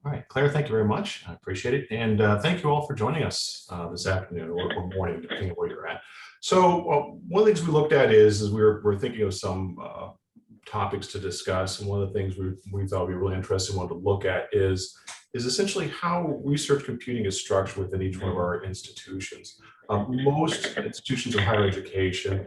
All right, Claire, thank you very much. I appreciate it. And thank you all for joining us this afternoon or morning, depending on where you're at. So one of the things we looked at is we're thinking of some topics to discuss. And one of the things we thought would be really interesting, wanted to look at is essentially how research computing is structured within each one of our institutions. Most institutions of higher education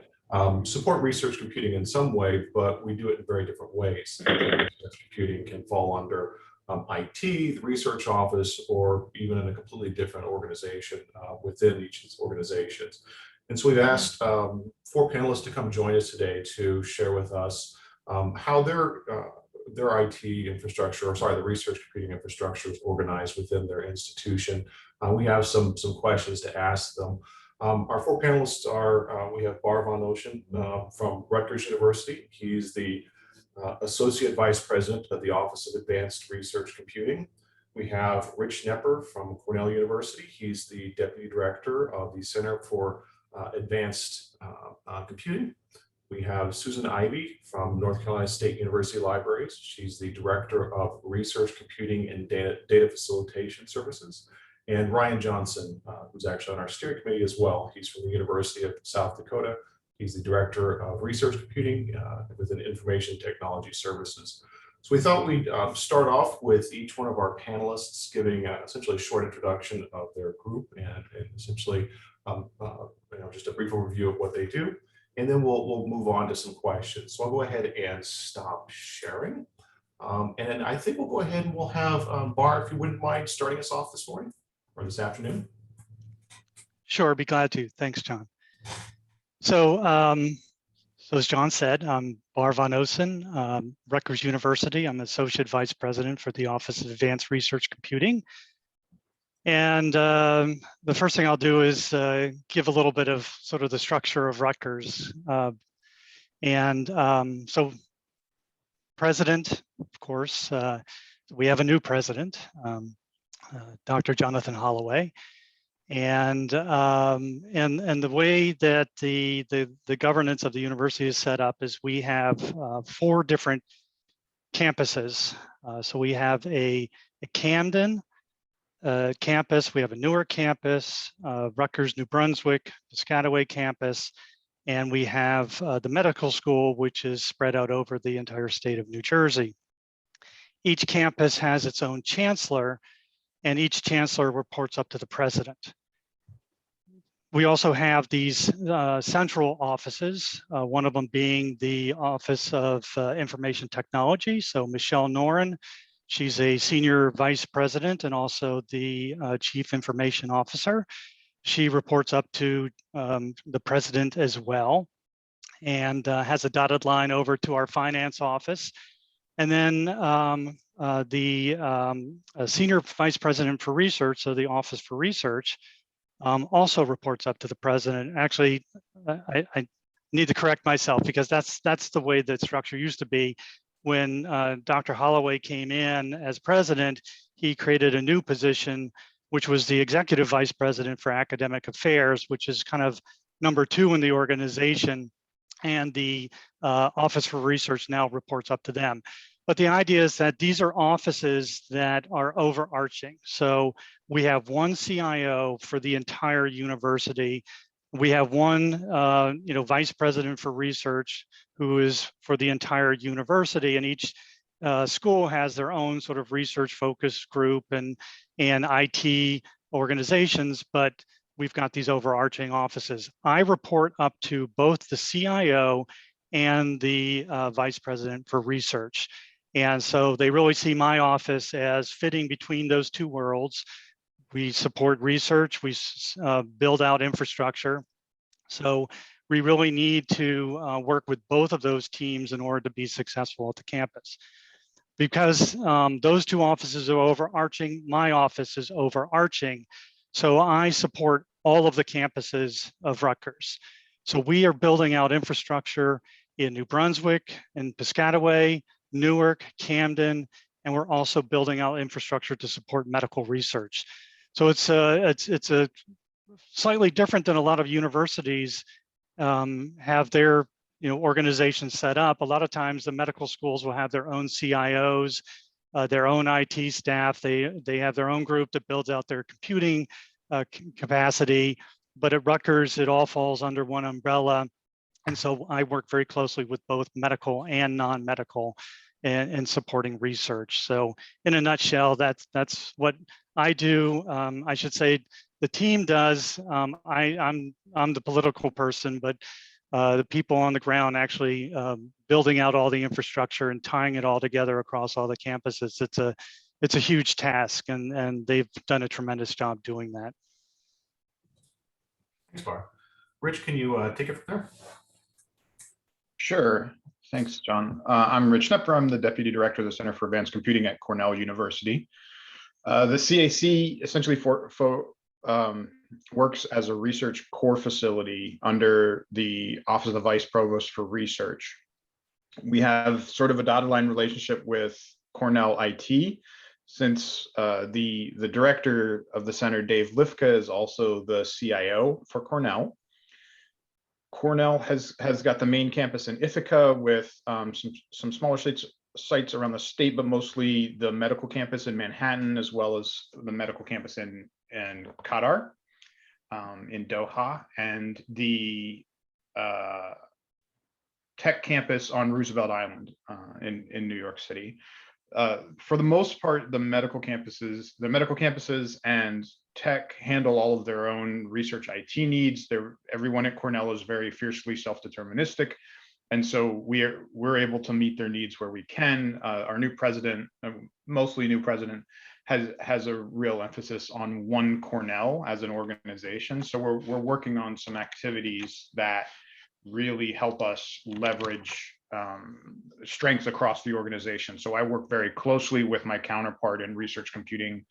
support research computing in some way, but we do it in very different ways. Research computing can fall under IT, the research office, or even in a completely different organization within each of these organizations. And so we've asked four panelists to come join us today to share with us how their IT infrastructure, or sorry, the research computing infrastructure is organized within their institution. We have some questions to ask them. Our four panelists are, we have Bar von Ocean from Rutgers University. He's the Associate Vice President of the Office of Advanced Research Computing. We have Rich Knepper from Cornell University. He's the Deputy Director of the Center for Advanced Computing. We have Susan Ivey from North Carolina State University Libraries. She's the Director of Research Computing and Data Facilitation Services. And Ryan Johnson, who's actually on our steering committee as well. He's from the University of South Dakota. He's the Director of Research Computing within Information Technology Services. So we thought we'd start off with each one of our panelists giving essentially a short introduction of their group and essentially just a brief overview of what they do. And then we'll move on to some questions. So I'll go ahead and stop sharing. And I think we'll go ahead and we'll have Bar, if you wouldn't mind starting us off this morning or this afternoon. Sure, I'd be glad to. Thanks, John. So as John said, I'm Bar von Ocean, Rutgers University. I'm Associate Vice President for the Office of Advanced Research Computing. And the first thing I'll do is give a little bit of sort of the structure of Rutgers. So president, of course, we have a new president, Dr. Jonathan Holloway. And the way that the governance of the university is set up is we have four different campuses. So we have a Camden campus, we have a Newark campus, Rutgers, New Brunswick, Piscataway campus, and we have the medical school, which is spread out over the entire state of New Jersey. Each campus has its own chancellor, and each chancellor reports up to the president. We also have these central offices, one of them being the Office of Information Technology. So Michelle Noren, she's a senior vice president and also the chief information officer. She reports up to the president as well and has a dotted line over to our finance office. And then the senior vice president for research, so the Office for Research, also reports up to the president. Actually, I need to correct myself because that's the way the structure used to be. When Dr. Holloway came in as president, he created a new position, which was the executive vice president for academic affairs, which is kind of number 2 in the organization. And the Office for Research now reports up to them. But the idea is that these are offices that are overarching. So we have one CIO for the entire university. We have one vice president for research who is for the entire university, and each school has their own sort of research focus group and IT organizations, but we've got these overarching offices. I report up to both the CIO and the vice president for research. And so they really see my office as fitting between those two worlds. We support research, we build out infrastructure. So we really need to work with both of those teams in order to be successful at the campus. Because those two offices are overarching, my office is overarching. So I support all of the campuses of Rutgers. So we are building out infrastructure in New Brunswick, in Piscataway, Newark, Camden, and we're also building out infrastructure to support medical research. So it's a slightly different than a lot of universities have their organizations set up. A lot of times the medical schools will have their own CIOs their own IT staff. They have their own group that builds out their computing capacity. But at Rutgers, it all falls under one umbrella. And so I work very closely with both medical and non-medical and supporting research. So in a nutshell, that's what I do. I should say the team does. I'm the political person, but the people on the ground actually building out all the infrastructure and tying it all together across all the campuses. It's a huge task, and they've done a tremendous job doing that. Thanks, Barb. Rich, can you take it from there? Sure. Thanks, John. I'm Rich Knepper. I'm the Deputy Director of the Center for Advanced Computing at Cornell University. The CAC essentially works as a research core facility under the Office of the Vice Provost for Research. We have sort of a dotted line relationship with Cornell IT, since the director of the center, Dave Lifka, is also the CIO for Cornell. Cornell has got the main campus in Ithaca with some smaller sites around the state, but mostly the medical campus in Manhattan, as well as the medical campus in Qatar, in Doha, and the tech campus on Roosevelt Island in New York City. For the most part, the medical campuses and tech handle all of their own research IT needs. Everyone at Cornell is very fiercely self-deterministic, and so we're able to meet their needs where we can. Our new president, mostly new president, has a real emphasis on One Cornell as an organization. So we're working on some activities that really help us leverage strengths across the organization. So I work very closely with my counterpart in research computing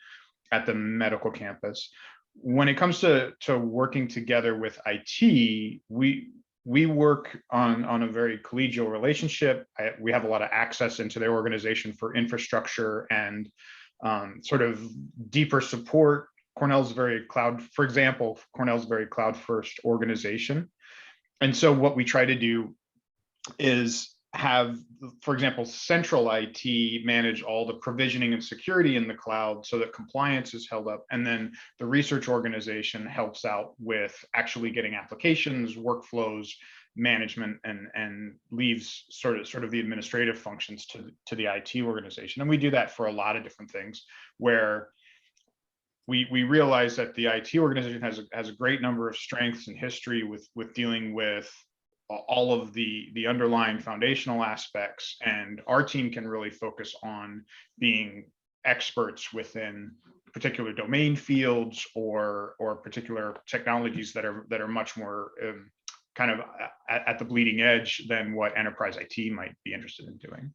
at the medical campus. When it comes to working together with IT, we work on a very collegial relationship. We have a lot of access into their organization for infrastructure and sort of deeper support. Cornell's very cloud first organization. And so what we try to do is have, for example, central IT manage all the provisioning and security in the cloud so that compliance is held up. And then the research organization helps out with actually getting applications, workflows, management, and leaves sort of the administrative functions to the IT organization. And we do that for a lot of different things, where we realize that the IT organization has a great number of strengths and history with dealing with all of the underlying foundational aspects, and our team can really focus on being experts within particular domain fields or particular technologies that are much more kind of at the bleeding edge than what enterprise IT might be interested in doing.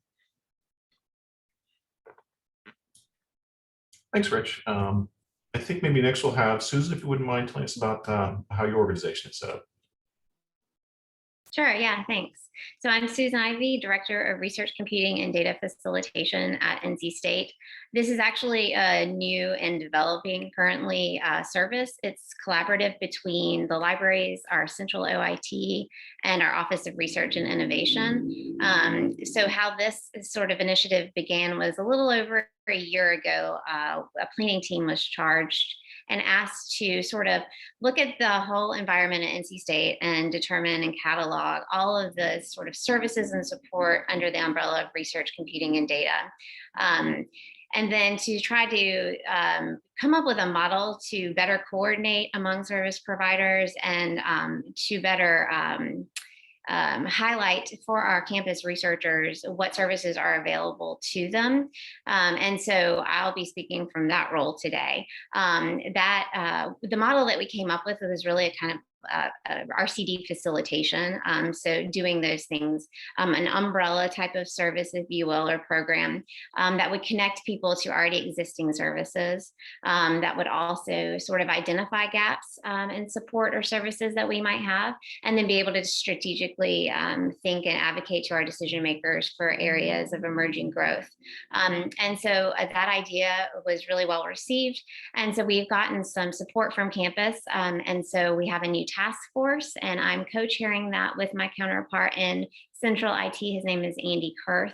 Thanks, Rich. I think maybe next we'll have Susan, if you wouldn't mind telling us about how your organization is set up. Sure, yeah, thanks. So I'm Susan Ivey, Director of Research Computing and Data Facilitation at NC State. This is actually a new and developing currently service. It's collaborative between the libraries, our central OIT, and our Office of Research and Innovation. So how this sort of initiative began was a little over a year ago. A planning team was charged and asked to sort of look at the whole environment at NC State and determine and catalog all of the sort of services and support under the umbrella of research, computing, and data. And then to try to come up with a model to better coordinate among service providers and to better highlight for our campus researchers what services are available to them. And so I'll be speaking from that role today. The model that we came up with was really a kind of RCD facilitation. So doing those things, an umbrella type of service, if you will, or program that would connect people to already existing services, that would also sort of identify gaps in support or services that we might have, and then be able to strategically think and advocate to our decision makers for areas of emerging growth. And so that idea was really well received. And so we've gotten some support from campus. And so we have a new task force, and I'm co-chairing that with my counterpart in Central IT. His name is Andy Kurth.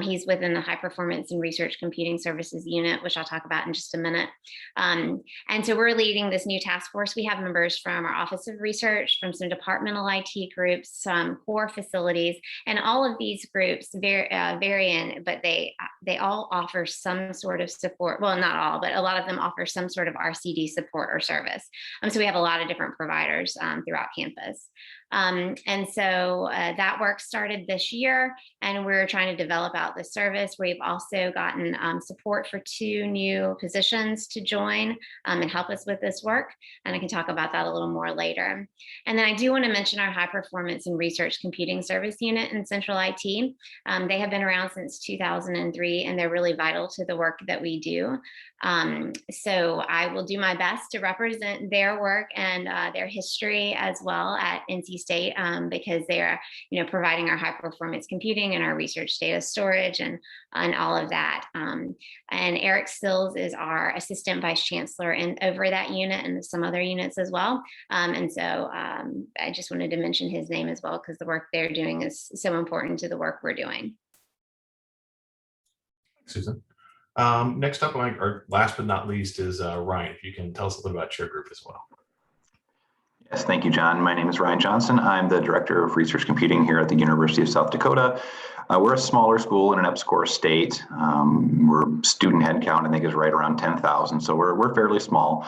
He's within the High Performance and Research Computing Services Unit, which I'll talk about in just a minute. And so we're leading this new task force. We have members from our Office of Research, from some departmental IT groups, some core facilities, and all of these groups vary in, but they all offer some sort of support. Well, not all, but a lot of them offer some sort of RCD support or service. So we have a lot of different providers throughout campus. And so that work started this year, and we're trying to develop out the service. We've also gotten support for 2 new positions to join and help us with this work. And I can talk about that a little more later. And then I do want to mention our High Performance and Research Computing Service Unit in Central IT. They have been around since 2003, and they're really vital to the work that we do. So I will do my best to represent their work and their history as well at NC State, because they are, providing our high performance computing and our research data storage and all of that. And Eric Sills is our assistant vice chancellor over that unit and some other units as well. And so I just wanted to mention his name as well, because the work they're doing is so important to the work we're doing. Susan. Next up, or last but not least, is Ryan. If you can tell us a little about your group as well. Yes, thank you, John. My name is Ryan Johnson. I'm the Director of Research Computing here at the University of South Dakota. We're a smaller school in an EPSCoR state. We're student headcount, I think, is right around 10,000, so we're fairly small.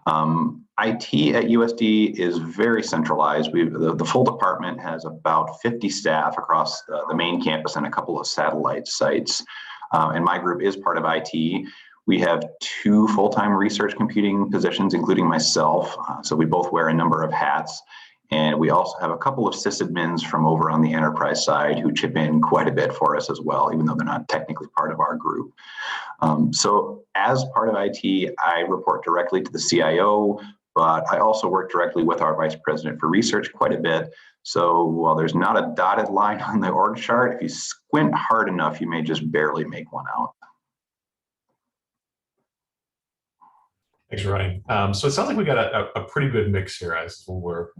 IT at USD is very centralized. The full department has about 50 staff across the main campus and a couple of satellite sites. And my group is part of IT. We have 2 full-time research computing positions, including myself. So we both wear a number of hats. And we also have a couple of sysadmins from over on the enterprise side who chip in quite a bit for us as well, even though they're not technically part of our group. So as part of IT, I report directly to the CIO, but I also work directly with our vice president for research quite a bit. So while there's not a dotted line on the org chart, if you squint hard enough, you may just barely make one out. Thanks, Ryan. So it sounds like we got a pretty good mix here, as we're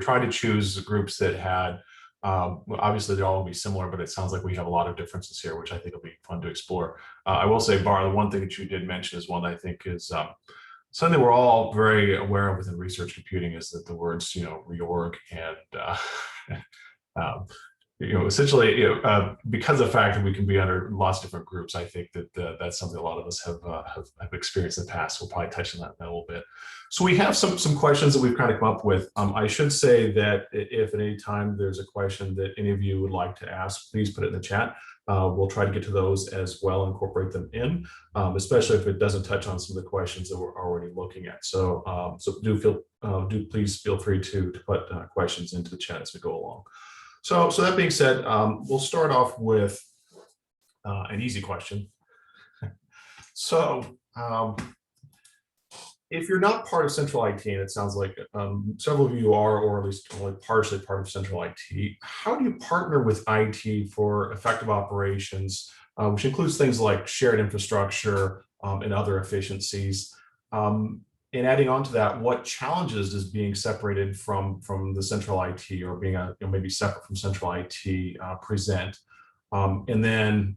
trying to choose groups that had, obviously they're all going to be similar, but it sounds like we have a lot of differences here, which I think will be fun to explore. I will say, Bar, the one thing that you did mention is one that I think is something we're all very aware of within research computing, is that the words, reorg and essentially, because of the fact that we can be under lots of different groups, I think that that's something a lot of us have experienced in the past. We'll probably touch on that in a little bit. So we have some questions that we've kind of come up with. I should say that if at any time there's a question that any of you would like to ask, please put it in the chat. We'll try to get to those as well, incorporate them in, especially if it doesn't touch on some of the questions that we're already looking at. So do please feel free to put questions into the chat as we go along. So that being said, we'll start off with an easy question. So if you're not part of Central IT, and it sounds like several of you are, or at least only partially part of Central IT, how do you partner with IT for effective operations, which includes things like shared infrastructure and other efficiencies? And adding on to that, what challenges does being separated from the Central IT, or being maybe separate from Central IT, present? And then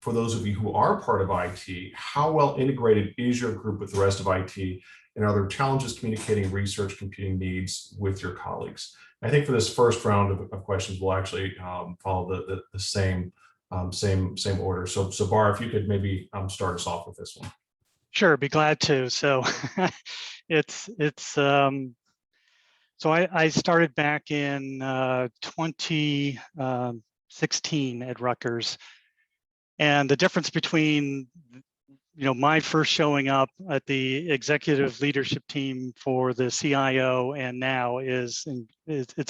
for those of you who are part of IT, how well integrated is your group with the rest of IT? And are there challenges communicating research computing needs with your colleagues? I think for this first round of questions, we'll actually follow the same order. So Bar, if you could maybe start us off with this one. Sure, be glad to. So so I started back in 2016 at Rutgers, and the difference between my first showing up at the executive leadership team for the CIO and now it's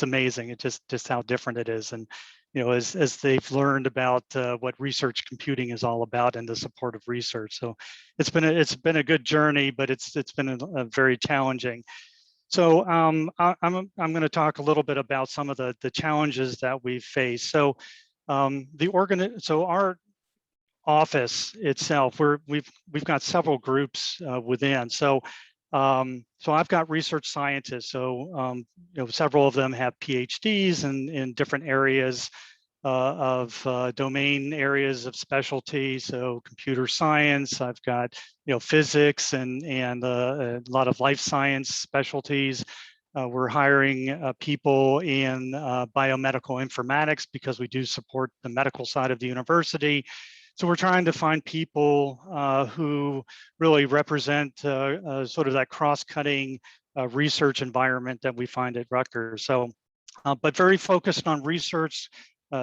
amazing. It's just how different it is. And as they've learned about what research computing is all about and the support of research. So it's been a good journey, but it's been a very challenging. So I'm going to talk a little bit about some of the challenges that we've faced. So our office itself, we've got several groups within. So I've got research scientists. So several of them have PhDs in different areas domain areas of specialty. So computer science, I've got, physics and a lot of life science specialties. We're hiring people in biomedical informatics because we do support the medical side of the university. So we're trying to find people who really represent sort of that cross-cutting research environment that we find at Rutgers. So, but very focused on research,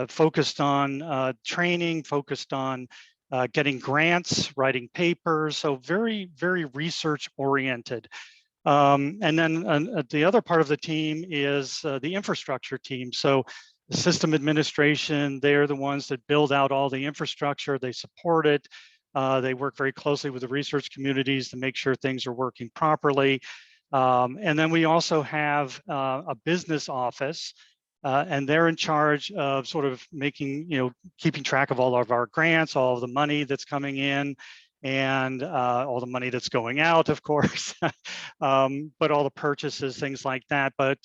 focused on training, focused on getting grants, writing papers. So very, very research oriented. And then the other part of the team is the infrastructure team. So the system administration, they're the ones that build out all the infrastructure, they support it. They work very closely with the research communities to make sure things are working properly. And then we also have a business office, and they're in charge of sort of making, keeping track of all of our grants, all of the money that's coming in, and all the money that's going out, of course, but all the purchases, things like that. But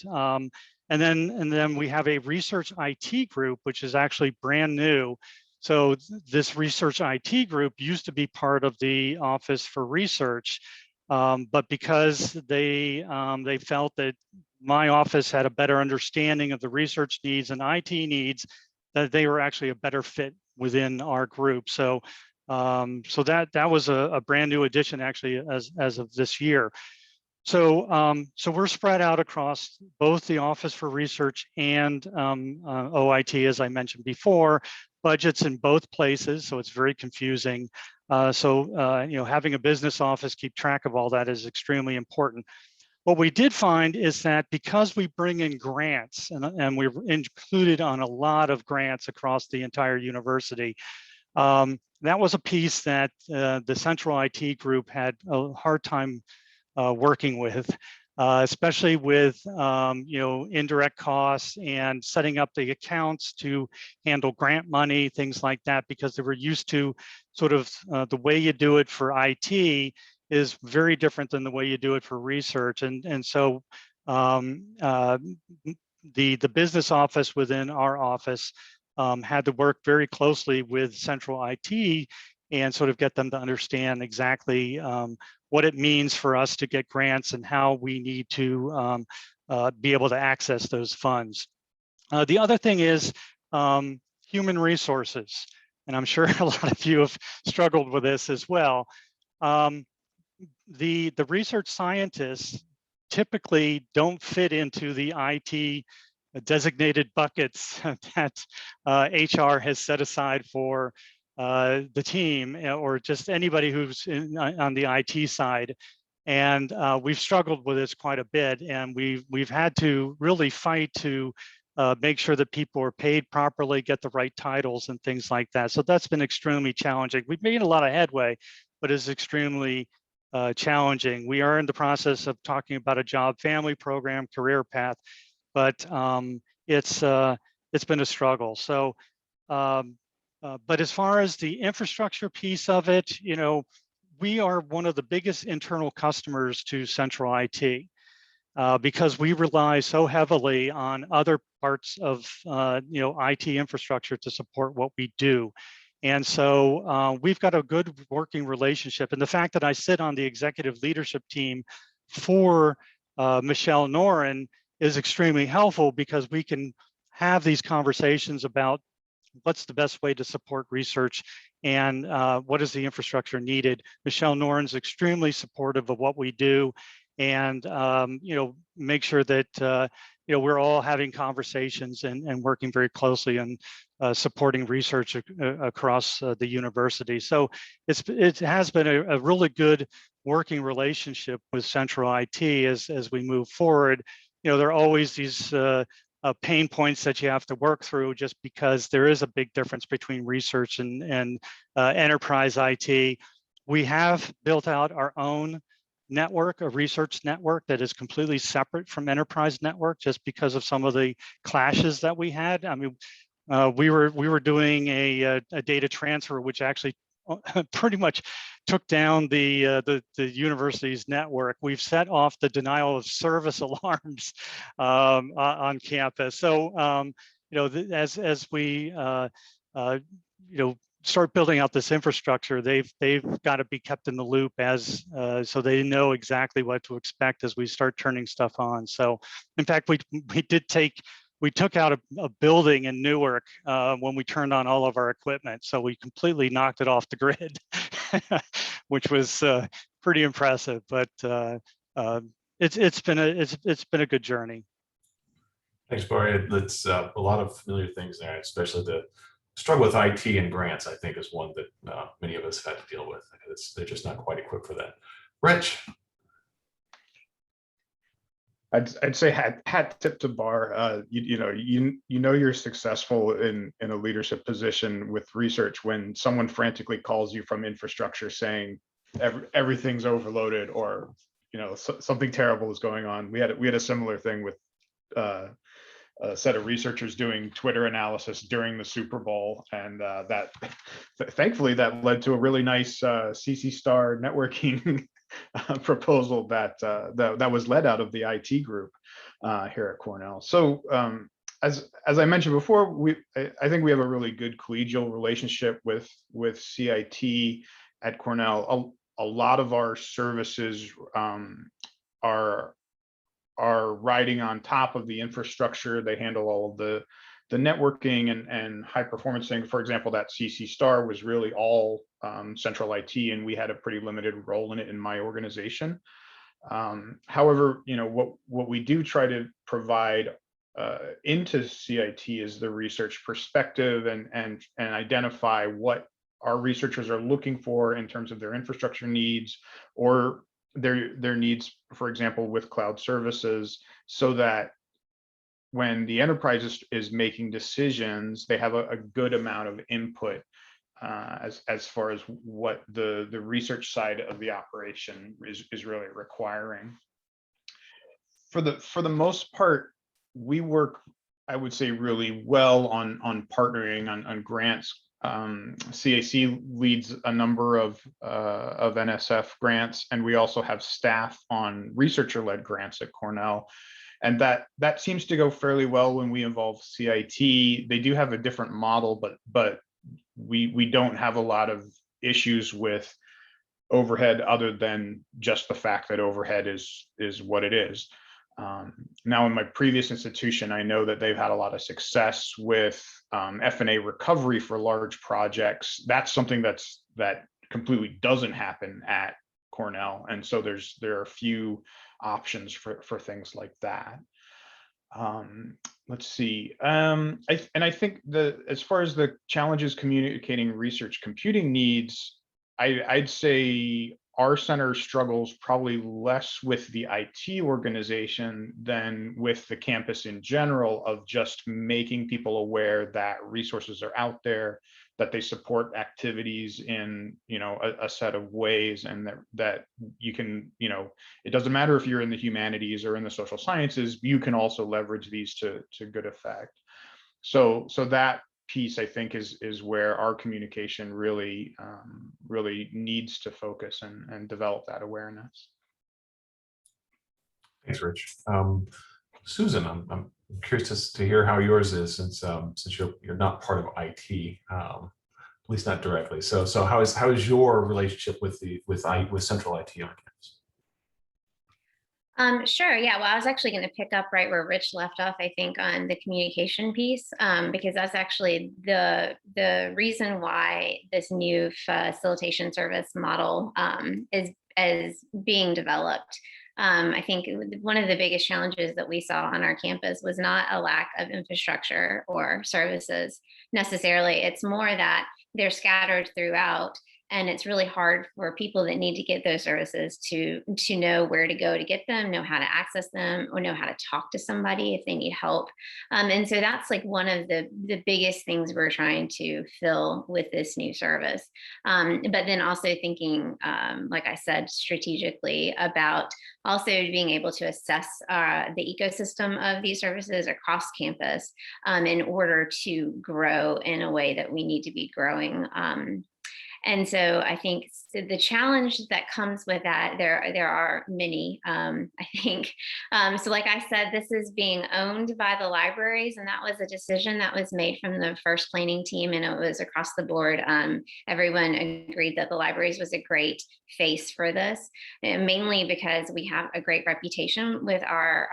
and then we have a research IT group, which is actually brand new. So this research IT group used to be part of the Office for Research, but because they felt that my office had a better understanding of the research needs and IT needs, that they were actually a better fit within our group. So so that was a brand new addition actually as of this year. So so we're spread out across both the Office for Research and OIT, as I mentioned before. Budgets in both places, so it's very confusing. So having a business office keep track of all that is extremely important. What we did find is that because we bring in grants, and we're included on a lot of grants across the entire university, that was a piece that the central IT group had a hard time working with, especially with indirect costs and setting up the accounts to handle grant money, things like that, because they were used to sort of the way you do it for IT is very different than the way you do it for research. And so the business office within our office had to work very closely with central IT and sort of get them to understand exactly what it means for us to get grants and how we need to be able to access those funds. The other thing is human resources, and I'm sure a lot of you have struggled with this as well. The research scientists typically don't fit into the IT designated buckets that HR has set aside for the team, or just anybody who's on the IT side. And we've struggled with this quite a bit, and we've had to really fight to make sure that people are paid properly, get the right titles and things like that. So that's been extremely challenging. We've made a lot of headway, but it's extremely challenging. We are in the process of talking about a job family program, career path, but it's been a struggle. So, but as far as the infrastructure piece of it, we are one of the biggest internal customers to central IT because we rely so heavily on other parts of IT infrastructure to support what we do. And so we've got a good working relationship. And the fact that I sit on the executive leadership team for Michelle Noren is extremely helpful, because we can have these conversations about what's the best way to support research and what is the infrastructure needed. Michelle Noren's extremely supportive of what we do, and make sure that we're all having conversations and working very closely on supporting research across the university. So it has been a really good working relationship with central IT as we move forward. There are always these pain points that you have to work through, just because there is a big difference between research and enterprise IT. We have built out our own network, a research network that is completely separate from enterprise network, just because of some of the clashes that we had. I mean, we were doing a data transfer, which actually pretty much took down the university's network. We've set off the denial of service alarms on campus. So as we start building out this infrastructure, they've got to be kept in the loop as so they know exactly what to expect as we start turning stuff on. So in fact, we took out a building in Newark when we turned on all of our equipment. So we completely knocked it off the grid, which was pretty impressive. But it's been a good journey. Thanks, Barry. It's a lot of familiar things there, especially the struggle with IT and grants, I think, is one that many of us have had to deal with. They're just not quite equipped for that. Rich. I'd say hat tip to Bar. You know you're successful in a leadership position with research when someone frantically calls you from infrastructure saying everything's overloaded, or something terrible is going on. We had a similar thing with a set of researchers doing Twitter analysis during the Super Bowl, and that thankfully that led to a really nice CC Star networking proposal that was led out of the IT group here at Cornell. So as I mentioned before, I think we have a really good collegial relationship with CIT at Cornell. A lot of our services are riding on top of the infrastructure. They handle all of the networking and high performance thing. For example, that CC Star was really all central IT, and we had a pretty limited role in it in my organization. However, what we do try to provide into CIT is the research perspective and identify what our researchers are looking for in terms of their infrastructure needs, or their needs, for example, with cloud services, so that when the enterprise is making decisions, they have a good amount of input as far as what the research side of the operation is really requiring. For the most part, we work, I would say, really well on partnering on grants. CAC leads a number of NSF grants, and we also have staff on researcher-led grants at Cornell. And that seems to go fairly well when we involve CIT. They do have a different model, but we don't have a lot of issues with overhead, other than just the fact that overhead is what it is. Now, in my previous institution, I know that they've had a lot of success with F&A recovery for large projects. That's something that completely doesn't happen at Cornell, and so there are a few options for things like that. Let's see. I think as far as the challenges communicating research computing needs, I'd say our center struggles probably less with the IT organization than with the campus in general, of just making people aware that resources are out there, that they support activities in a set of ways, and that you can, it doesn't matter if you're in the humanities or in the social sciences, you can also leverage these to good effect. So that piece, I think, is where our communication really needs to focus and develop that awareness. Thanks, Rich. Susan, I'm curious to hear how yours is, since you're not part of IT, at least not directly. So how is your relationship with central IT on campus? Sure. Yeah. Well, I was actually going to pick up right where Rich left off, I think, on the communication piece, because that's actually the reason why this new facilitation service model is being developed. I think one of the biggest challenges that we saw on our campus was not a lack of infrastructure or services necessarily. It's more that they're scattered throughout, and it's really hard for people that need to get those services to know where to go to get them, know how to access them, or know how to talk to somebody if they need help. And so that's like one of the biggest things we're trying to fill with this new service. But then also thinking, like I said, strategically about also being able to assess the ecosystem of these services across campus in order to grow in a way that we need to be growing. And so I think the challenge that comes with that, there are many, I think. So like I said, this is being owned by the libraries, and that was a decision that was made from the first planning team, and it was across the board. Everyone agreed that the libraries was a great face for this, and mainly because we have a great reputation with our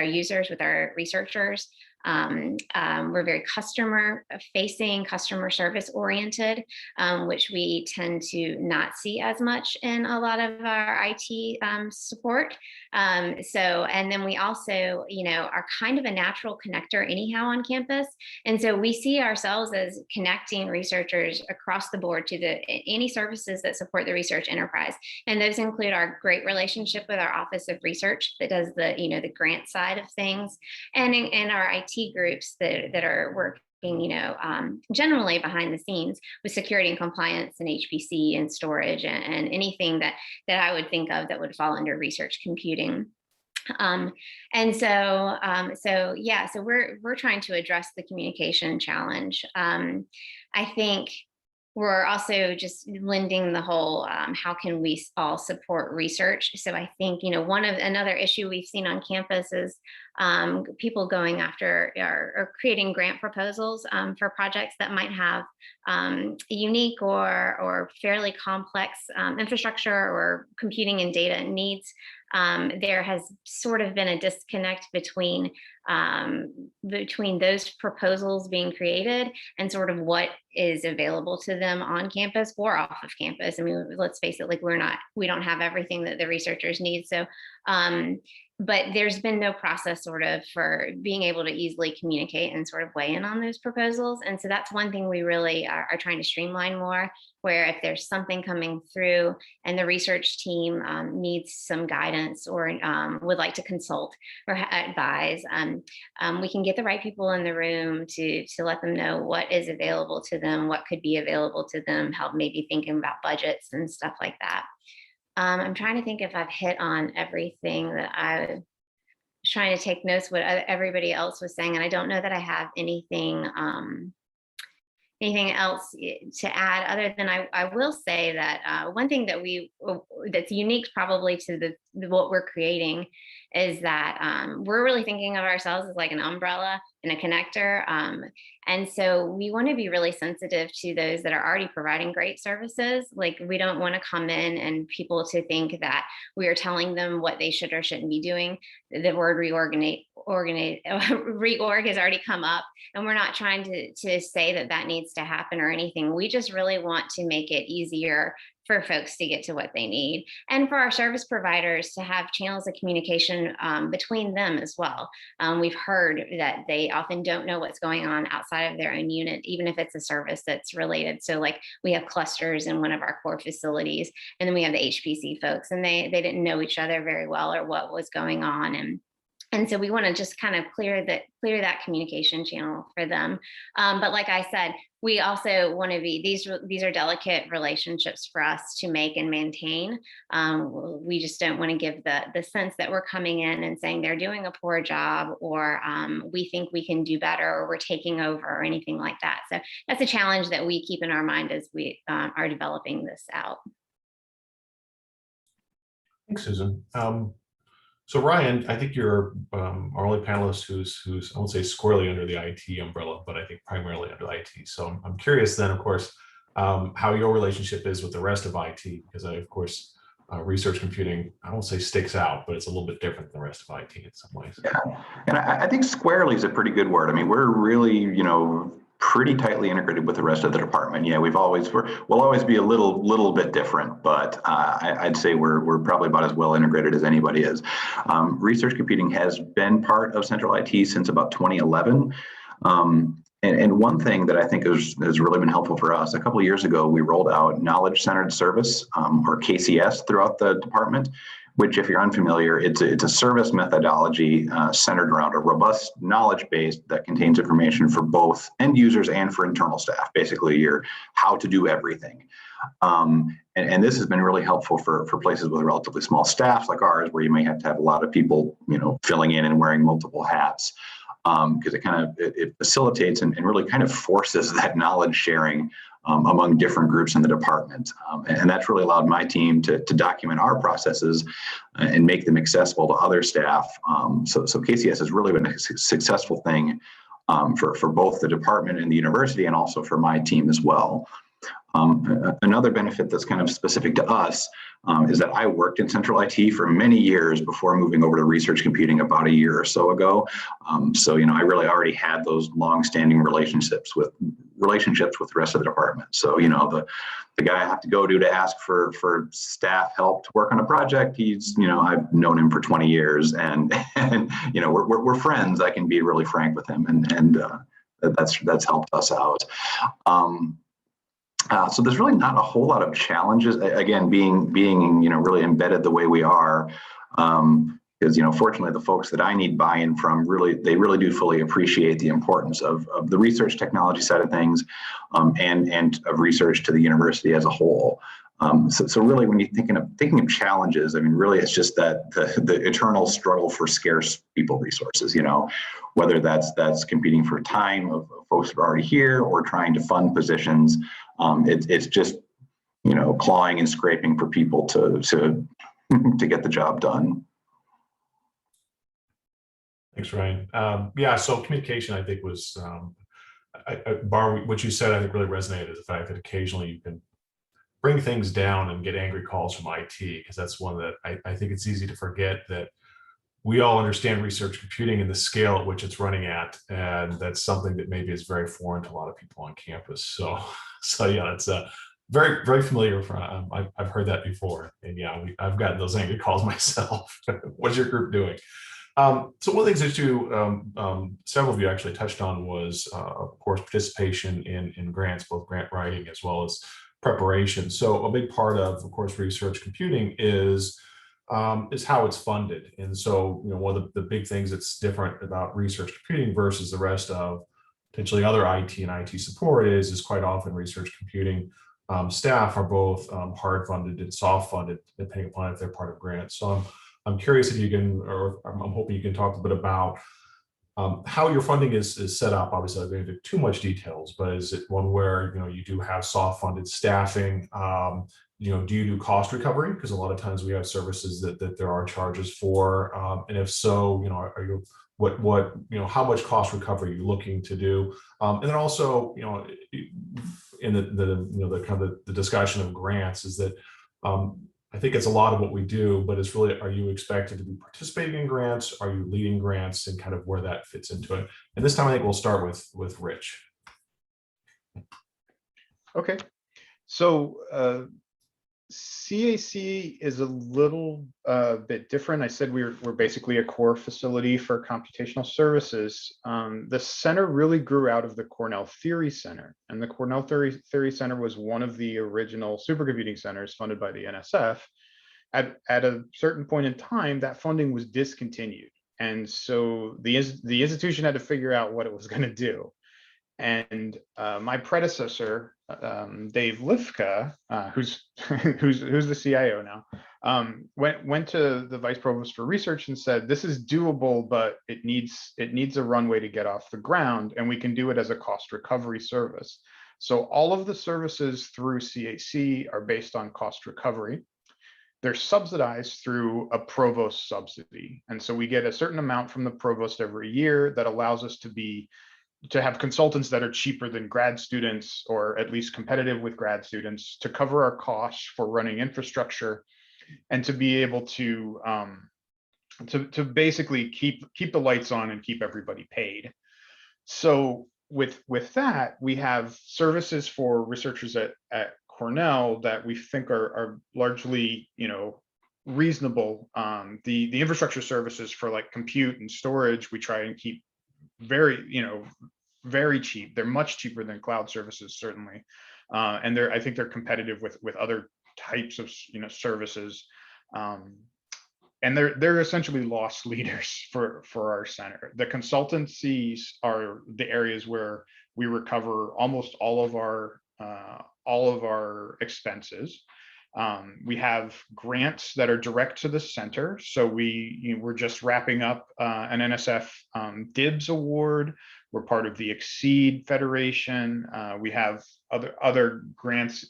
users, with our researchers. We're very customer facing, customer service oriented, which we tend to not see as much in a lot of our IT support. And then we also, are kind of a natural connector anyhow on campus. And so we see ourselves as connecting researchers across the board to any services that support the research enterprise. And those include our great relationship with our Office of Research that does the grant side of things, and our IT groups that are working, generally behind the scenes with security and compliance and HPC and storage and anything that I would think of that would fall under research computing. So we're trying to address the communication challenge. I think we're also just lending the whole, how can we all support research? So I think, another issue we've seen on campus is people going after or creating grant proposals for projects that might have unique or fairly complex infrastructure or computing and data needs. There has sort of been a disconnect between those proposals being created and sort of what is available to them on campus or off of campus. I mean, let's face it, like we don't have everything that the researchers need. So, but there's been no process sort of for being able to easily communicate and sort of weigh in on those proposals. And so that's one thing we really are trying to streamline more, where if there's something coming through and the research team needs some guidance or would like to consult or advise, we can get the right people in the room to let them know what is available to them, what could be available to them, help maybe thinking about budgets and stuff like that. I'm trying to think if I've hit on everything that I was trying to take notes what everybody else was saying, and I don't know that I have anything else to add other than I will say that one thing that that's unique probably to what we're creating is that we're really thinking of ourselves as like an umbrella and a connector. And so we want to be really sensitive to those that are already providing great services. Like we don't want to come in and people to think that we are telling them what they should or shouldn't be doing. The word reorg has already come up, and we're not trying to say that needs to happen or anything. We just really want to make it easier for folks to get to what they need, and for our service providers to have channels of communication between them as well. We've heard that they often don't know what's going on outside of their own unit, even if it's a service that's related. So like we have clusters in one of our core facilities, and then we have the HPC folks, and they didn't know each other very well or what was going on. And so we want to just kind of clear that communication channel for them. But like I said, we also want to be, these are delicate relationships for us to make and maintain. We just don't want to give the sense that we're coming in and saying they're doing a poor job, or we think we can do better, or we're taking over, or anything like that. So that's a challenge that we keep in our mind as we are developing this out. Thanks, Susan. So Ryan, I think you're our only panelist who's I won't say squarely under the IT umbrella, but I think primarily under IT. So I'm curious then, of course, how your relationship is with the rest of IT, because of course, research computing, I won't say sticks out, but it's a little bit different than the rest of IT in some ways. Yeah, and I think squarely is a pretty good word. I mean, we're really, pretty tightly integrated with the rest of the department. Yeah, we'll always be a little bit different, but I'd say we're probably about as well integrated as anybody is. Research computing has been part of Central IT since about 2011. And one thing that I think has really been helpful for us, a couple of years ago, we rolled out Knowledge-Centered Service, or KCS, throughout the department, which, if you're unfamiliar, it's a service methodology centered around a robust knowledge base that contains information for both end users and for internal staff, basically your how to do everything. And this has been really helpful for places with relatively small staffs like ours, where you may have to have a lot of people, filling in and wearing multiple hats, because it facilitates and really kind of forces that knowledge sharing among different groups in the department. And that's really allowed my team to document our processes and make them accessible to other staff. So KCS has really been a successful thing for both the department and the university, and also for my team as well. Another benefit that's kind of specific to us is that I worked in central IT for many years before moving over to research computing about a year or so ago. So, I really already had those long-standing relationships with the rest of the department. So, the guy I have to go to ask for staff help to work on a project, he's, I've known him for 20 years, and we're friends. I can be really frank with him, and that's helped us out. So there's really not a whole lot of challenges. Again, being really embedded the way we are, because fortunately the folks that I need buy-in from they really do fully appreciate the importance of the research technology side of things, and of research to the university as a whole. So really, when you're thinking of challenges, really it's just that the eternal struggle for scarce people resources. Whether that's competing for time of folks who are already here, or trying to fund positions. It's just clawing and scraping for people to get the job done. Thanks, Ryan. Yeah, so communication, I think, was Bar, what you said, I think really resonated, the fact that occasionally you can bring things down and get angry calls from IT, because that's one that I think it's easy to forget that we all understand research computing and the scale at which it's running at, and that's something that maybe is very foreign to a lot of people on campus. So yeah, it's very, very familiar. I've heard that before, and yeah, I've gotten those angry calls myself. What's your group doing? So one of the things that several of you actually touched on was, of course, participation in grants, both grant writing as well as preparation. So a big part of course, research computing is how it's funded. And so, one of the big things that's different about research computing versus the rest of potentially other IT and IT support is quite often research computing staff are both hard funded and soft funded, depending upon if they're part of grants. So I'm curious if you can, or I'm hoping you can talk a bit about how your funding is set up. Obviously, I'm going into too much details, but is it one where you do have soft funded staffing? Do you do cost recovery? Because a lot of times we have services that there are charges for, and if so, are you how much cost recovery are you looking to do? And then also, in the kind of the discussion of grants is that I think it's a lot of what we do, but it's really, are you expected to be participating in grants? Are you leading grants, and kind of where that fits into it? And this time I think we'll start with Rich. Okay, so CAC is a little bit different. I said we're basically a core facility for computational services. The center really grew out of the Cornell Theory Center, and the Cornell Theory Center was one of the original supercomputing centers funded by the NSF. At a certain point in time, that funding was discontinued, and so the institution had to figure out what it was going to do. And my predecessor, Dave Lifka, who's the CIO now, went to the vice provost for research and said, "This is doable, but it needs a runway to get off the ground, and we can do it as a cost recovery service." So all of the services through CAC are based on cost recovery. They're subsidized through a provost subsidy, and so we get a certain amount from the provost every year that allows us to have consultants that are cheaper than grad students, or at least competitive with grad students, to cover our costs for running infrastructure, and to be able to basically keep the lights on and keep everybody paid. So with that, we have services for researchers at Cornell that we think are largely reasonable. The infrastructure services for like compute and storage, we try and keep very cheap. They're much cheaper than cloud services, certainly, and I think they're competitive with other types of services, and they're essentially loss leaders for our center. The consultancies are the areas where we recover almost all of our expenses. We have grants that are direct to the center. So we're just wrapping up an NSF DIBS award. We're part of the Exceed Federation. We have other grants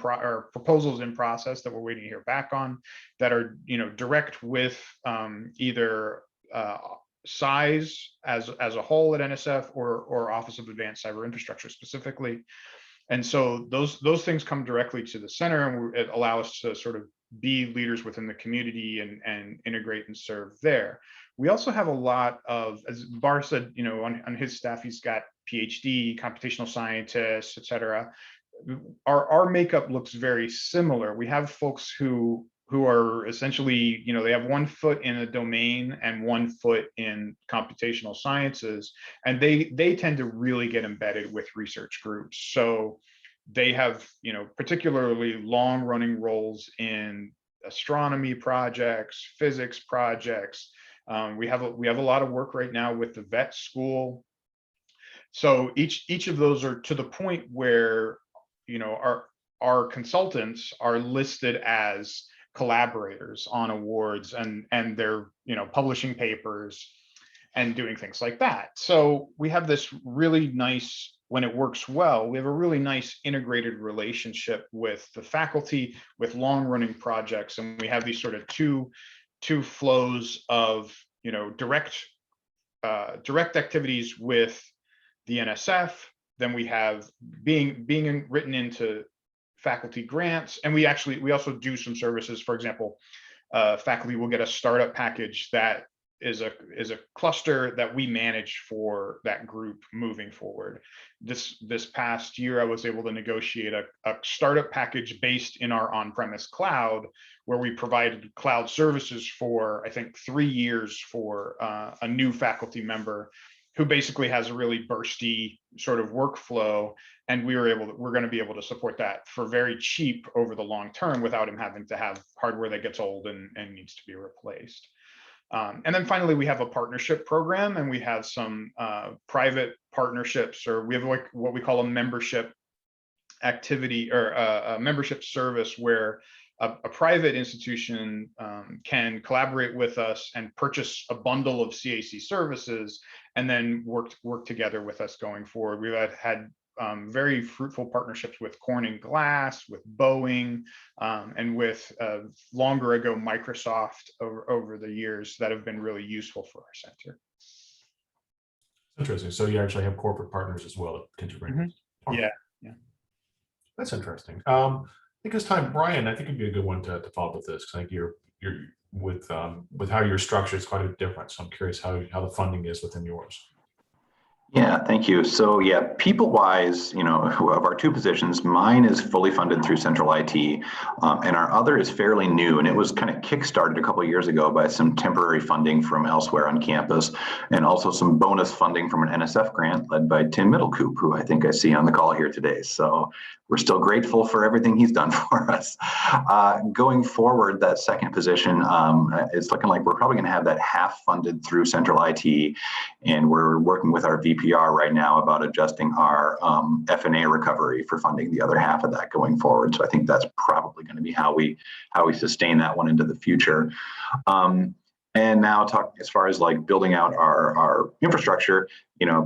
or proposals in process that we're waiting to hear back on that are, direct with either size as a whole at NSF or Office of Advanced Cyber Infrastructure specifically. And so those things come directly to the center, and it allow us to sort of be leaders within the community and integrate and serve there. We also have a lot of, as Bar said, on his staff, he's got PhD, computational scientists, et cetera. Our makeup looks very similar. We have folks who are essentially, they have 1 foot in a domain and 1 foot in computational sciences, and they tend to really get embedded with research groups. So they have, particularly long-running roles in astronomy projects, physics projects. We have a lot of work right now with the vet school. So each of those are to the point where, our consultants are listed as collaborators on awards, and they're, publishing papers and doing things like that. So we have this really nice, when it works well, we have a really nice integrated relationship with the faculty, with long-running projects, and we have these sort of two flows of, direct activities with the NSF. Then we have being written into faculty grants, and we also do some services. For example, faculty will get a startup package that is a cluster that we manage for that group moving forward. This past year, I was able to negotiate a startup package based in our on-premise cloud, where we provided cloud services for, I think, 3 years for a new faculty member who basically has a really bursty sort of workflow, and we're going to be able to support that for very cheap over the long term without him having to have hardware that gets old and needs to be replaced. And then finally, we have a partnership program, and we have some private partnerships, or we have what we call a membership activity, or a membership service, where a private institution can collaborate with us and purchase a bundle of CAC services, and then work together with us going forward. We've had very fruitful partnerships with Corning Glass, with Boeing, and with longer ago Microsoft over the years that have been really useful for our center. Interesting. So you actually have corporate partners as well that potentially bring. Yeah. That's interesting. I think it's time, Brian. I think it'd be a good one to follow up with this, because I think you're with how you're structured, it's quite a bit different. So I'm curious how the funding is within yours. Yeah, thank you. So yeah, people-wise, of our 2 positions, mine is fully funded through Central IT, and our other is fairly new, and it was kind of kickstarted a couple of years ago by some temporary funding from elsewhere on campus, and also some bonus funding from an NSF grant led by Tim Middlecoop, who I think I see on the call here today. So we're still grateful for everything he's done for us. Going forward, that second position, it's looking like we're probably going to have that half funded through Central IT, and we're working with our VPR right now about adjusting our F&A recovery for funding the other half of that going forward. So I think that's probably going to be how we sustain that one into the future. And now talk as far as like building out our infrastructure,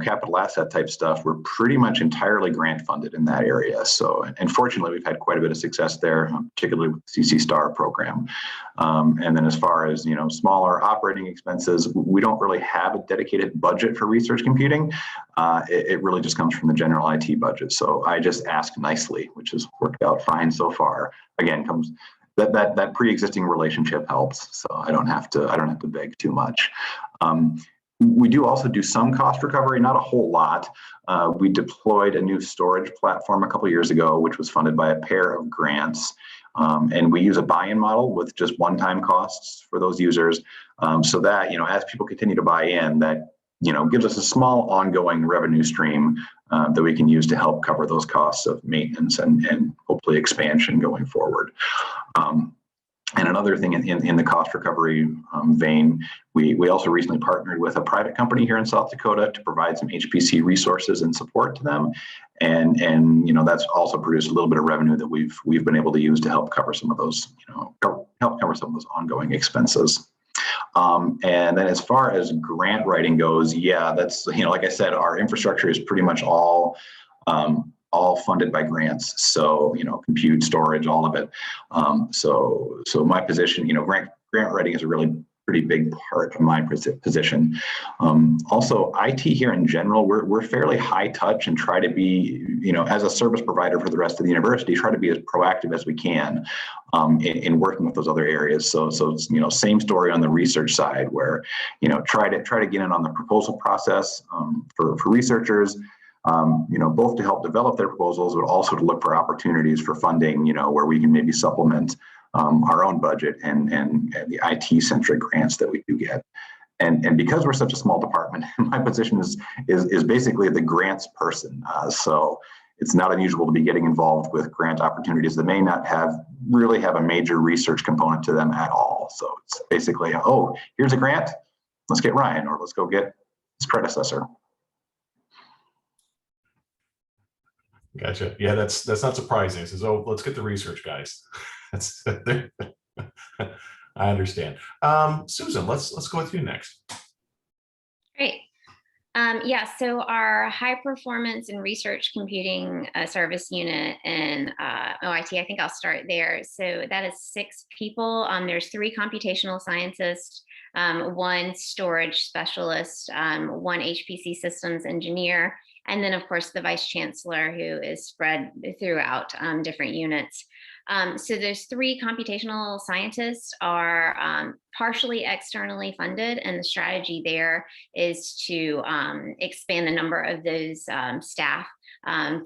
capital asset type stuff, we're pretty much entirely grant funded in that area. So, and fortunately, we've had quite a bit of success there, particularly with the CC Star program. And then as far as, smaller operating expenses, we don't really have a dedicated budget for research computing. It really just comes from the general IT budget. So I just ask nicely, which has worked out fine so far. Again, that pre-existing relationship helps, so I don't have to beg too much. We do also do some cost recovery, not a whole lot. We deployed a new storage platform a couple of years ago, which was funded by a pair of grants, and we use a buy-in model with just one-time costs for those users, so that as people continue to buy in, that gives us a small ongoing revenue stream that we can use to help cover those costs of maintenance and hopefully expansion going forward. And another thing in the cost recovery vein, we also recently partnered with a private company here in South Dakota to provide some HPC resources and support to them, and that's also produced a little bit of revenue that we've been able to use to help cover some of those ongoing expenses. And then as far as grant writing goes, yeah, that's like I said, our infrastructure is pretty much all all funded by grants. So, compute, storage, all of it. So my position, grant writing is a really pretty big part of my position. Also, IT here in general, we're fairly high touch and try to be, as a service provider for the rest of the university, try to be as proactive as we can in working with those other areas. So same story on the research side, where try to get in on the proposal process for researchers. Both to help develop their proposals, but also to look for opportunities for funding, where we can maybe supplement our own budget and the IT-centric grants that we do get. And because we're such a small department, my position is basically the grants person. So it's not unusual to be getting involved with grant opportunities that may not really have a major research component to them at all. So it's basically, oh, here's a grant, let's get Ryan, or let's go get his predecessor. Gotcha. Yeah, that's not surprising. It says, oh, let's get the research guys. That's I understand. Susan, let's go with you next. Great. Yeah, so our high performance and research computing service unit in OIT, I think I'll start there. So that is 6 people. There's 3 computational scientists, 1 storage specialist, 1 HPC systems engineer, and then of course the vice chancellor, who is spread throughout different units. So those 3 computational scientists are partially externally funded, and the strategy there is to expand the number of those staff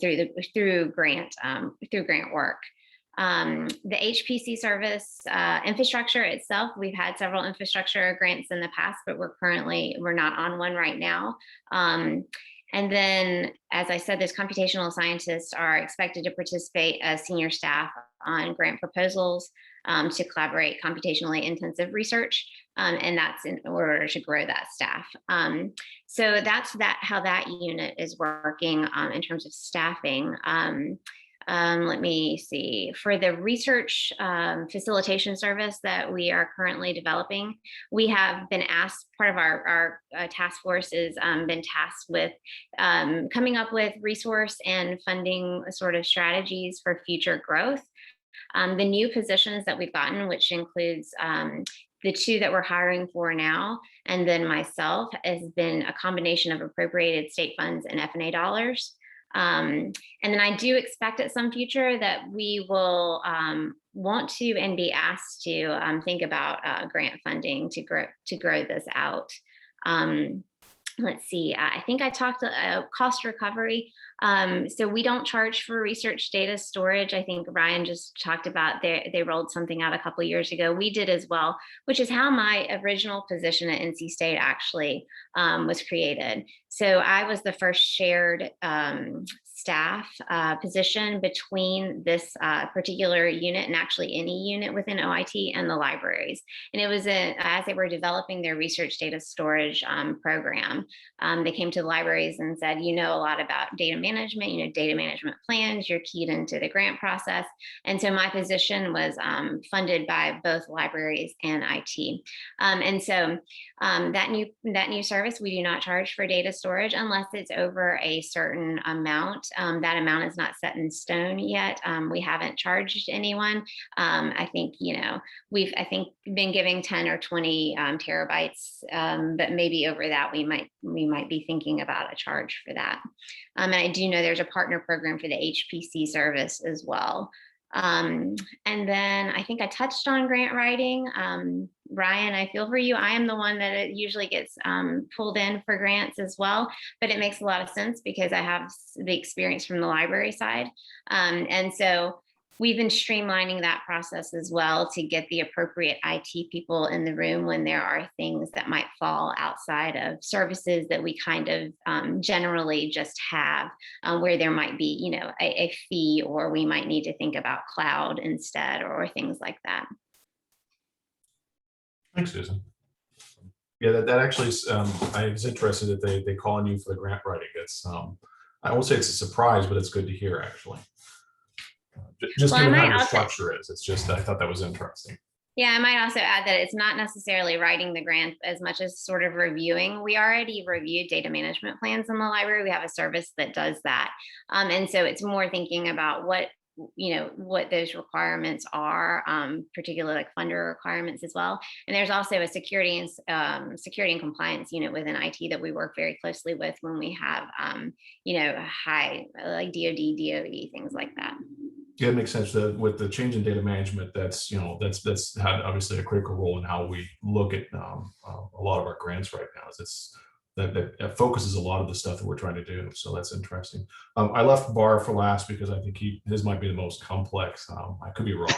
through grant work. The HPC service infrastructure itself, we've had several infrastructure grants in the past, but we're not on one right now. And then, as I said, those computational scientists are expected to participate as senior staff on grant proposals to collaborate computationally intensive research, and that's in order to grow that staff. So that's how that unit is working in terms of staffing. Let me see. For the research facilitation service that we are currently developing, we have been asked, part of our task force has been tasked with coming up with resource and funding sort of strategies for future growth. The new positions that we've gotten, which includes the 2 that we're hiring for now, and then myself, has been a combination of appropriated state funds and F&A dollars. And then I do expect at some future that we will want to and be asked to think about grant funding to grow this out. Let's see, I think I talked cost recovery. So we don't charge for research data storage. I think Ryan just talked about they rolled something out a couple of years ago. We did as well, which is how my original position at NC State actually was created. So I was the first shared staff position between this particular unit and actually any unit within OIT and the libraries. And it was as they were developing their research data storage program, they came to the libraries and said, a lot about data management, data management plans, you're keyed into the grant process. And so my position was funded by both libraries and IT. And so that new service, we do not charge for data storage unless it's over a certain amount. That amount is not set in stone yet. We haven't charged anyone. I think, we've been giving 10 or 20 terabytes, but maybe over that we might be thinking about a charge for that. And I do know there's a partner program for the HPC service as well. And then I think I touched on grant writing. Ryan, I feel for you. I am the one that usually gets pulled in for grants as well, but it makes a lot of sense because I have the experience from the library side. And so we've been streamlining that process as well to get the appropriate IT people in the room when there are things that might fall outside of services that we kind of generally just have, where there might be, a fee, or we might need to think about cloud instead, or things like that. Thanks, Susan. Yeah, that actually is, I was interested that they call on you for the grant writing. It's I won't say it's a surprise, but it's good to hear actually. Just given how the structure is, it's just, I thought that was interesting. Yeah, I might also add that it's not necessarily writing the grant as much as sort of reviewing. We already reviewed data management plans in the library. We have a service that does that. And so it's more thinking about what those requirements are, particularly like funder requirements as well. And there's also a security and compliance unit within IT that we work very closely with when we have, high like DoD, DOE, things like that. Yeah, it makes sense that with the change in data management, that's had obviously a critical role in how we look at a lot of our grants right now. Is that focuses a lot of the stuff that we're trying to do. So that's interesting. I left Bar for last because I think his might be the most complex. I could be wrong.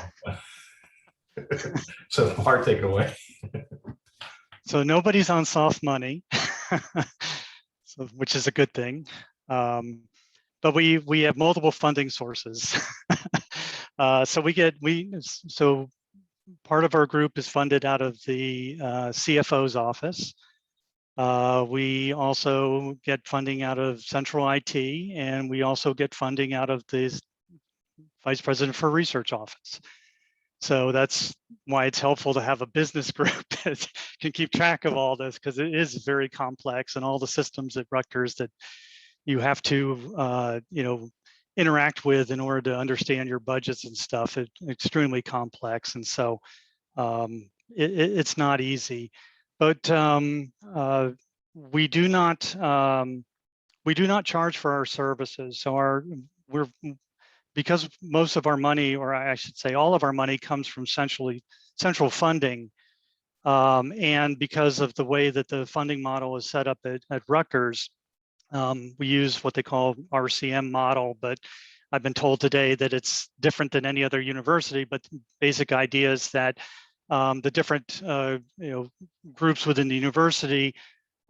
So Bar, take it away. So nobody's on soft money, so, which is a good thing. But we have multiple funding sources. So part of our group is funded out of the CFO's office. We also get funding out of central IT, and we also get funding out of the Vice President for Research office. So that's why it's helpful to have a business group that can keep track of all this, because it is very complex, and all the systems at Rutgers that you have to interact with in order to understand your budgets and stuff. It's extremely complex, and so it's not easy. But we do not charge for our services. So because most of our money, or I should say all of our money, comes from central funding. And because of the way that the funding model is set up at Rutgers, we use what they call RCM model, but I've been told today that it's different than any other university. But the basic idea is that the different groups within the university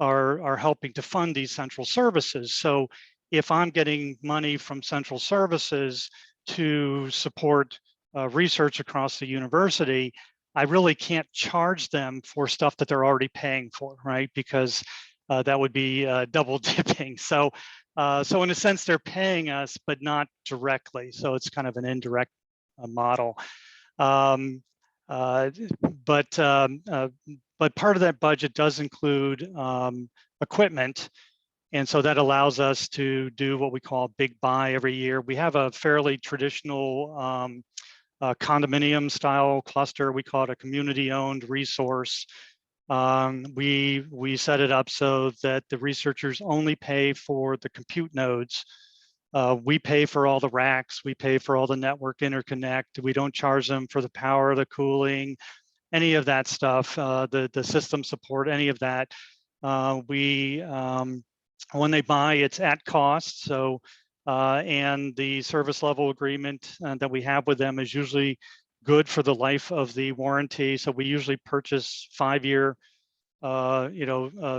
are helping to fund these central services. So if I'm getting money from central services to support research across the university, I really can't charge them for stuff that they're already paying for, right? Because that would be double dipping. So in a sense, they're paying us, but not directly. So it's kind of an indirect model. But part of that budget does include equipment. And so that allows us to do what we call a big buy every year. We have a fairly traditional condominium style cluster. We call it a community owned resource. We set it up so that the researchers only pay for the compute nodes. We pay for all the racks. We pay for all the network interconnect. We don't charge them for the power, the cooling, any of that stuff, the system support, any of that. When they buy, it's at cost. So, and the service level agreement that we have with them is usually good for the life of the warranty. So we usually purchase 5-year,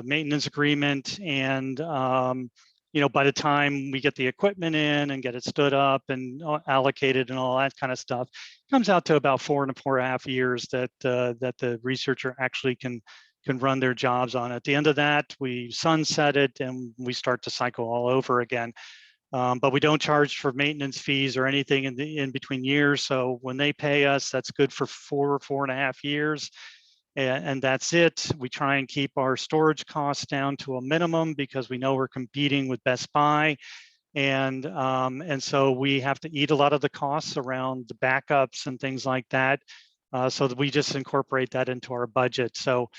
maintenance agreement, and by the time we get the equipment in and get it stood up and allocated and all that kind of stuff, it comes out to about 4.5 years that the researcher actually can run their jobs on. At the end of that, we sunset it and we start to cycle all over again. But we don't charge for maintenance fees or anything in between years. So when they pay us, that's good for 4.5 years. And that's it. We try and keep our storage costs down to a minimum because we know we're competing with Best Buy. And so we have to eat a lot of the costs around the backups and things like that. So that we just incorporate that into our budget. So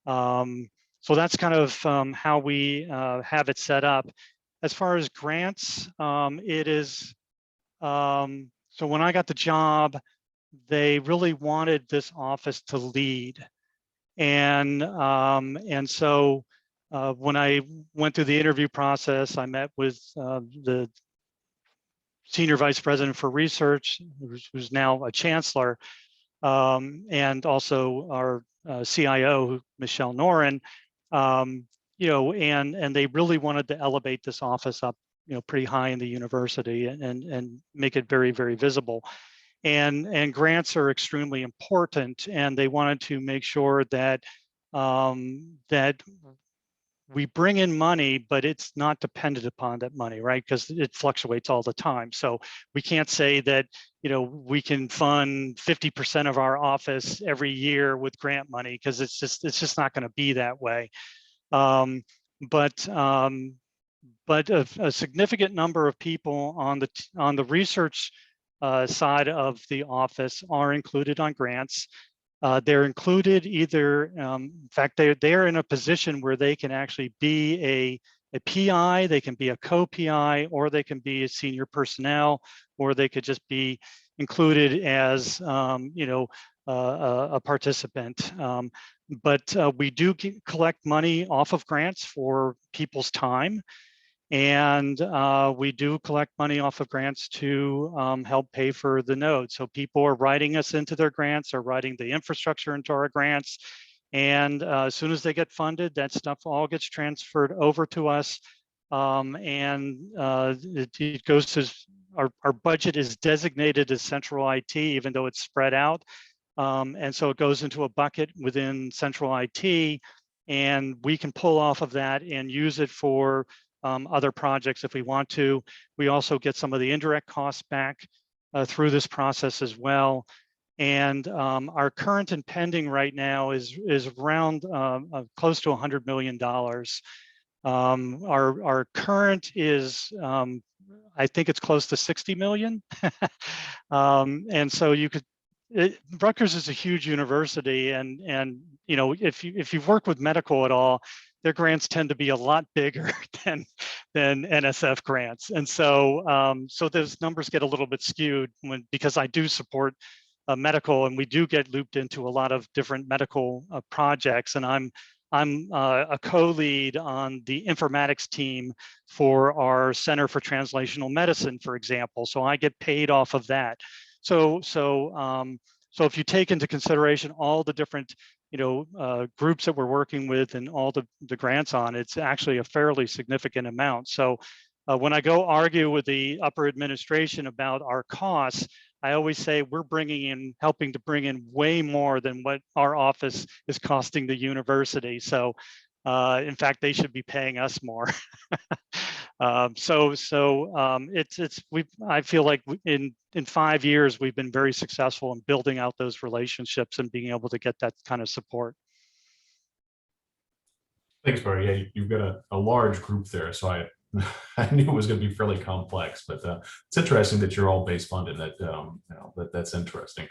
that's kind of how we have it set up. As far as grants, it is, so when I got the job, they really wanted this office to lead. And so when I went through the interview process, I met with the Senior Vice President for Research, who's now a chancellor, and also our CIO, Michelle Noren, and they really wanted to elevate this office up, pretty high in the university and make it very, very visible. And grants are extremely important, and they wanted to make sure that that we bring in money, but it's not dependent upon that money, right? Because it fluctuates all the time. So we can't say that, we can fund 50% of our office every year with grant money, because it's just not going to be that way. Um, but a significant number of people on the research side of the office are included on grants. They're included either, in fact, they're in a position where they can actually be a PI, they can be a co-PI, or they can be a senior personnel, or they could just be included as, a participant. But we do collect money off of grants for people's time. And we do collect money off of grants to help pay for the node. So people are writing us into their grants, or writing the infrastructure into our grants. And as soon as they get funded, that stuff all gets transferred over to us. It goes to our budget is designated as central IT, even though it's spread out. And so it goes into a bucket within central IT, and we can pull off of that and use it for other projects if we want to. We also get some of the indirect costs back through this process as well. And our current and pending right now is around close to $100 million. Our current is, I think it's close to 60 million. And so Rutgers is a huge university, and if you've worked with medical at all, their grants tend to be a lot bigger than NSF grants, and so those numbers get a little bit skewed because I do support medical, and we do get looped into a lot of different medical projects, and I'm a co-lead on the informatics team for our Center for Translational Medicine, for example. So I get paid off of that. So if you take into consideration all the different groups that we're working with and all the grants on, it's actually a fairly significant amount. So when I go argue with the upper administration about our costs, I always say we're helping to bring in way more than what our office is costing the university. So in fact, they should be paying us more. I feel like in 5 years, we've been very successful in building out those relationships and being able to get that kind of support. Thanks, Barry. Yeah, you've got a large group there, so I knew it was going to be fairly complex, but it's interesting that you're all base funded. That's interesting.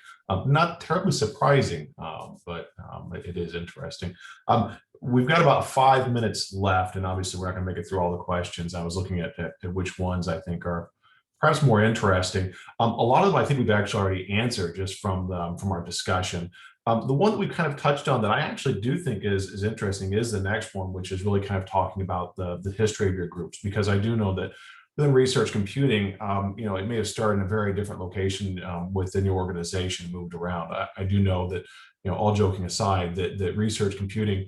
Not terribly surprising, but it is interesting. We've got about 5 minutes left, and obviously we're not going to make it through all the questions. I was looking at which ones I think are perhaps more interesting. A lot of them I think we've actually already answered just from our discussion. The one that we've kind of touched on that I actually do think is interesting is the next one, which is really kind of talking about the history of your groups, because I do know that within research computing, it may have started in a very different location within your organization, moved around. I do know that, all joking aside, that research computing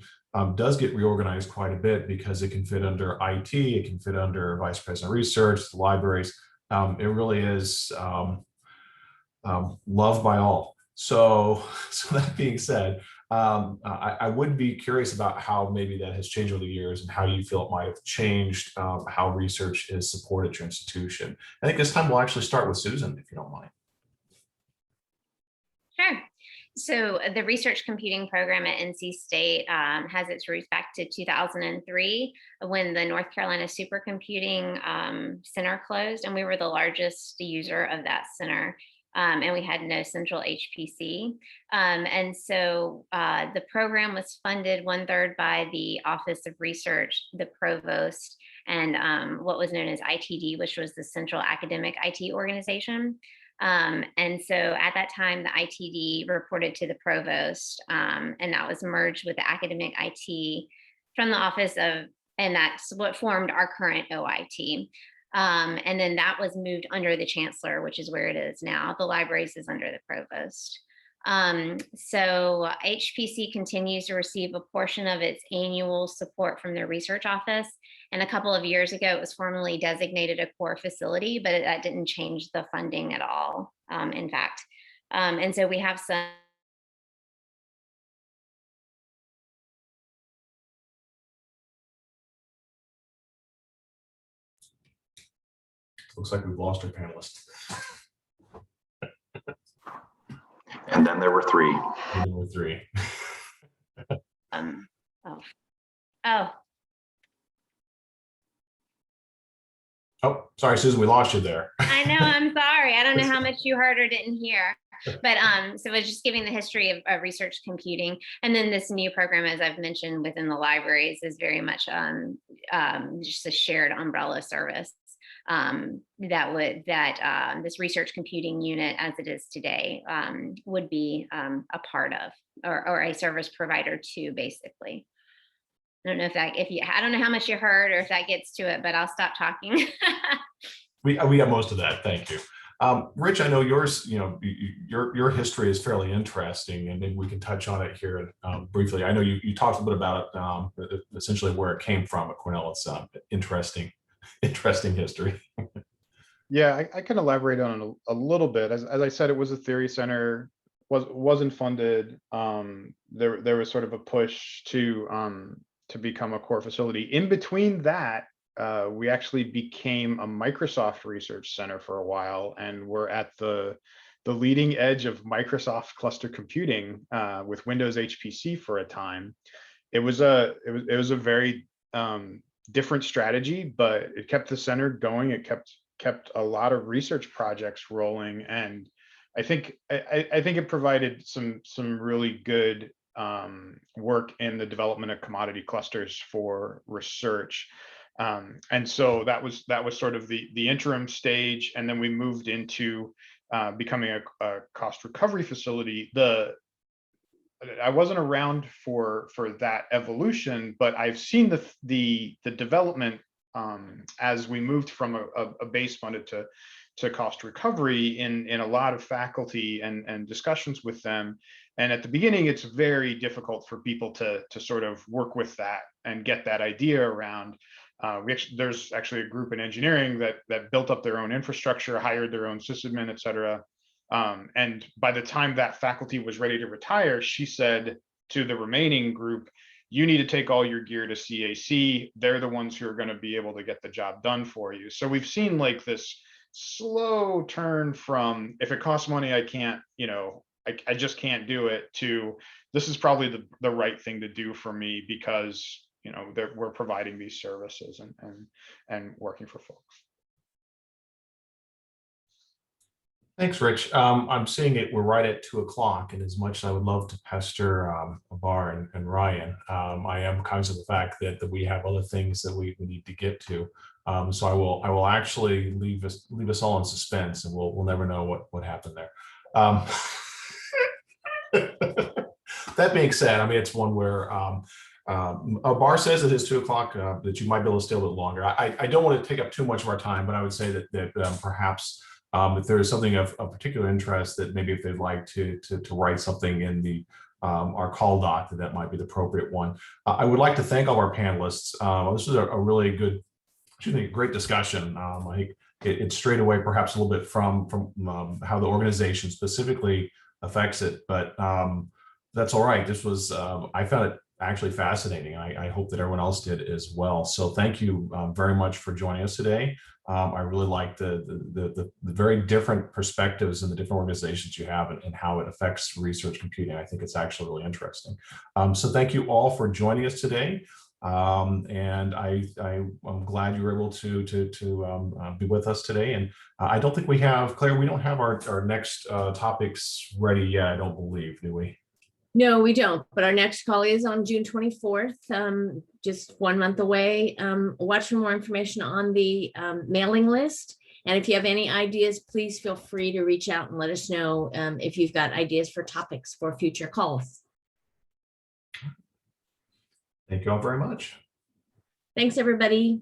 does get reorganized quite a bit, because it can fit under IT, it can fit under vice president of research, the libraries. It really is loved by all. So that being said, I would be curious about how maybe that has changed over the years, and how you feel it might have changed how research is supported at your institution. I think this time we'll actually start with Susan, if you don't mind. Sure. So the research computing program at NC State has its roots back to 2003, when the North Carolina Supercomputing Center closed, and we were the largest user of that center. And we had no central HPC. And so the program was funded 1/3 by the Office of Research, the provost, and what was known as ITD, which was the Central Academic IT Organization. And so at that time, the ITD reported to the provost, and that was merged with the academic IT from the office of, and that's what formed our current OIT. And then that was moved under the chancellor, which is where it is now. The libraries is under the provost. So HPC continues to receive a portion of its annual support from their research office. And a couple of years ago, it was formally designated a core facility, but that didn't change the funding at all, in fact. And so we have some looks like we've lost our panelist. And then there were three. And then we're three. Oh, Oh, sorry, Susan, we lost you there. I know, I'm sorry. I don't know how much you heard or didn't hear. But so I was just giving the history of research computing. And then this new program, as I've mentioned within the libraries, is very much just a shared umbrella service that this research computing unit, as it is today, would be a part of, or a service provider to, basically. I don't know I don't know how much you heard or if that gets to it, but I'll stop talking. We got most of that. Thank you. Rich, I know yours, your history is fairly interesting, and maybe we can touch on it here briefly. I know you talked a bit about it, essentially where it came from at Cornell. It's interesting history. Yeah, I can elaborate on it a little bit. As I said, it was a theory center, wasn't funded. There was sort of a push to become a core facility. In between that, we actually became a Microsoft research center for a while, and we're at the leading edge of Microsoft cluster computing with Windows HPC for a time. It was a very different strategy, but it kept the center going. It kept a lot of research projects rolling, and I think it provided some really good work in the development of commodity clusters for research. And so that was sort of the interim stage, and then we moved into becoming a cost recovery facility. I wasn't around for that evolution, but I've seen the development as we moved from a base funded to cost recovery in a lot of faculty and discussions with them. And at the beginning, it's very difficult for people to sort of work with that and get that idea around. There's actually a group in engineering that built up their own infrastructure, hired their own sysadmin, et cetera. And by the time that faculty was ready to retire, she said to the remaining group, you need to take all your gear to CAC. They're the ones who are going to be able to get the job done for you. So we've seen like this slow turn from, if it costs money, I can't, I just can't do it, to this is probably the right thing to do for me because, we're providing these services and working for folks. Thanks, Rich. I'm seeing it. We're right at 2 o'clock, and as much as I would love to pester Abar and Ryan, I am conscious of the fact that we have other things that we need to get to. So I will actually leave us all in suspense, and we'll never know what happened there. That being said, I mean, it's one where Abar says it is 2 o'clock, that you might be able to stay a little longer. I don't want to take up too much of our time, but I would say that perhaps if there is something of particular interest, that maybe if they'd like to write something in the our call doc, that might be the appropriate one. I would like to thank all our panelists. This was a really good, great discussion. I think it strayed away perhaps a little bit from how the organization specifically affects it, but that's all right. This was, I found it actually fascinating. I hope that everyone else did as well. So thank you very much for joining us today. I really like the very different perspectives and the different organizations you have and how it affects research computing. I think it's actually really interesting. So thank you all for joining us today. And I'm glad you were able to be with us today. And I don't think we have, Claire, we don't have our next topics ready yet, I don't believe, do we? No, we don't, but our next call is on June 24th, just 1 month away. Watch for more information on the mailing list. And if you have any ideas, please feel free to reach out and let us know if you've got ideas for topics for future calls. Thank you all very much. Thanks, everybody.